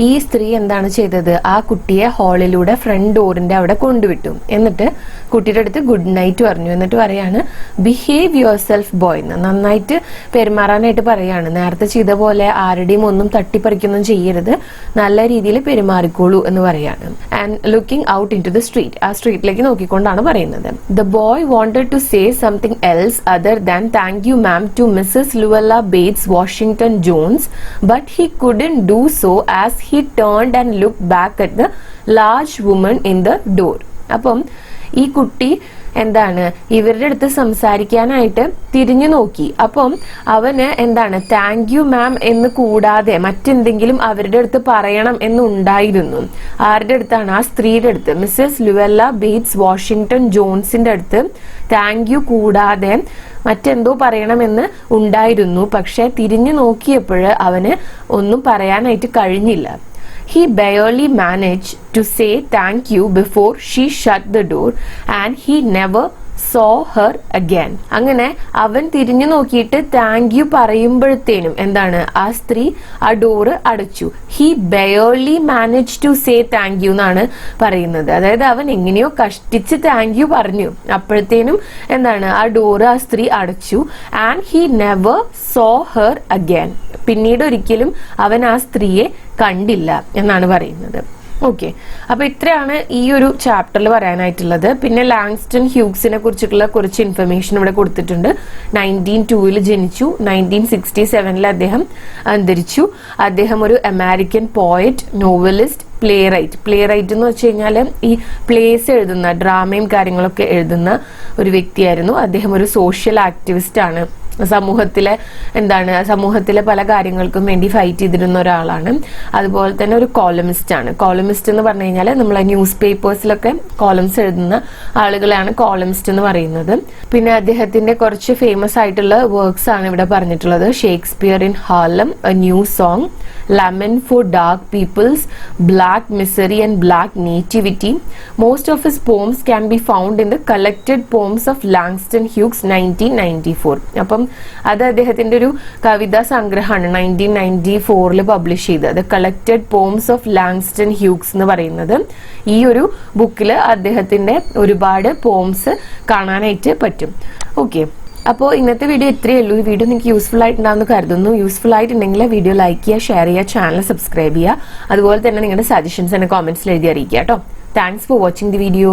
ഈ സ്ത്രീ എന്താണ് ചെയ്തത്, ആ കുട്ടിയെ ഹാളിലൂടെ ഫ്രണ്ട് ഡോറിന്റെ അവിടെ കൊണ്ടുവിട്ടു. എന്നിട്ട് കുട്ടിയുടെ അടുത്ത് ഗുഡ് നൈറ്റ് പറഞ്ഞു. എന്നിട്ട് പറയാണ്, ബിഹേവ് യുവർ സെൽഫ് ബോയ് എന്ന്, നന്നായിട്ട് പെരുമാറാനായിട്ട് പറയാണ്. നേരത്തെ ചെയ്ത പോലെ ആരുടെയും ഒന്നും തട്ടിപ്പറിക്കൊന്നും ചെയ്യരുത്, നല്ല രീതിയിൽ പെരുമാറിക്കോളൂ എന്ന് പറയാണ്. And looking out into the street, ആ സ്ട്രീറ്റിലേക്ക് നോക്കിക്കൊണ്ടാണ് പറയുന്നത്. The boy wanted to say something else other than thank you ma'am to Mrs Luella Bates Washington Jones, but he couldn't do so as he turned and looked back at the large woman in the door. അപ്പം ഈ കുട്ടി എന്താണ് ഇവരുടെ അടുത്ത് സംസാരിക്കാനായിട്ട് തിരിഞ്ഞു നോക്കി. അപ്പം അവന് എന്താണ് താങ്ക് യു മാം എന്ന് കൂടാതെ മറ്റെന്തെങ്കിലും അവരുടെ അടുത്ത് പറയണം എന്നുണ്ടായിരുന്നു. ആരുടെ അടുത്താണ്, ആ സ്ത്രീയുടെ അടുത്ത്, മിസ്സസ് ലുവല്ല ബേറ്റ്സ് വാഷിംഗ്ടൺ ജോൺസിന്റെ അടുത്ത് താങ്ക് യു കൂടാതെ മറ്റെന്തോ പറയണമെന്ന് ഉണ്ടായിരുന്നു. പക്ഷെ തിരിഞ്ഞു നോക്കിയപ്പോൾ അവന് ഒന്നും പറയാനായിട്ട് കഴിഞ്ഞില്ല. He barely managed to say thank you before she shut the door and he never saw her again. അങ്ങനെ അവൻ തിരിഞ്ഞു നോക്കിയിട്ട് താങ്ക് യു പറയുമ്പോഴത്തേനും എന്താണ്, ആ സ്ത്രീ ആ ഡോറ് അടച്ചു. He barely manage to say thank you എന്നാണ് പറയുന്നത്. അതായത് അവൻ എങ്ങനെയോ കഷ്ടിച്ച് താങ്ക് യു പറഞ്ഞു. അപ്പോഴത്തേനും എന്താണ്, ആ ഡോറ് ആ സ്ത്രീ അടച്ചു. And he never so her again. പിന്നീട് ഒരിക്കലും അവൻ ആ സ്ത്രീയെ കണ്ടില്ല എന്നാണ് പറയുന്നത്. ഓക്കെ, അപ്പൊ ഇത്രയാണ് ഈ ഒരു ചാപ്റ്ററിൽ പറയാനായിട്ടുള്ളത്. പിന്നെ ലാങ്സ്റ്റൺ ഹ്യൂഗ്സിനെ കുറിച്ചിട്ടുള്ള കുറച്ച് ഇൻഫർമേഷൻ ഇവിടെ കൊടുത്തിട്ടുണ്ട്. 1902 ജനിച്ചു, 1967 അദ്ദേഹം അന്തരിച്ചു. അദ്ദേഹം ഒരു American poet, novelist, playwright എന്ന് വെച്ച് കഴിഞ്ഞാൽ ഈ പ്ലേസ് എഴുതുന്ന, ഡ്രാമയും കാര്യങ്ങളൊക്കെ എഴുതുന്ന ഒരു വ്യക്തിയായിരുന്നു. അദ്ദേഹം ഒരു സോഷ്യൽ ആക്ടിവിസ്റ്റ് ആണ്. സമൂഹത്തിലെ പല കാര്യങ്ങൾക്കും വേണ്ടി ഫൈറ്റ് ചെയ്തിരുന്ന ഒരാളാണ്. അതുപോലെ തന്നെ ഒരു കോളമിസ്റ്റ് ആണ്. കോളമിസ്റ്റ് എന്ന് പറഞ്ഞു കഴിഞ്ഞാൽ നമ്മളെ ന്യൂസ് പേപ്പേഴ്സിലൊക്കെ കോളംസ് എഴുതുന്ന ആളുകളാണ് കോളമിസ്റ്റ് എന്ന് പറയുന്നത്. പിന്നെ അദ്ദേഹത്തിന്റെ കുറച്ച് ഫേമസ് ആയിട്ടുള്ള വർക്ക്സ് ആണ് ഇവിടെ പറഞ്ഞിട്ടുള്ളത്. Shakespeare in Harlem, A new song, Lament for Dark Peoples, Black Misery and Black Nativity. Most of his poems can be found in the collected poems of Langston Hughes 1994. അപ്പം അത് അദ്ദേഹത്തിന്റെ ഒരു കവിതാ സംഗ്രഹമാണ് 1994 പബ്ലിഷ് ചെയ്തത്. Collected poems of Langston Hughes എന്ന് പറയുന്നത്. ഈ ഒരു ബുക്കിൽ അദ്ദേഹത്തിന്റെ ഒരുപാട് പോംസ് കാണാനായിട്ട് പറ്റും. ഓക്കെ, അപ്പോൾ ഇന്നത്തെ വീഡിയോ ഇത്രയേ ഉള്ളൂ. ഈ വീഡിയോ നിങ്ങൾക്ക് യൂസ്ഫുൾ ആയിട്ടുണ്ടാവുമെന്ന് കരുതുന്നു. യൂസ്ഫുൾ ആയിട്ടുണ്ടെങ്കിൽ വീഡിയോ ലൈക്ക് ചെയ്യുക, ഷെയർ ചെയ്യുക, ചാനൽ സബ്സ്ക്രൈബ് ചെയ്യുക. അതുപോലെ തന്നെ നിങ്ങളുടെ സജഷൻസ് എന്നെ കോമെന്റ്സിൽ എഴുതി അറിയിക്കുക കേട്ടോ. Thanks for watching the video.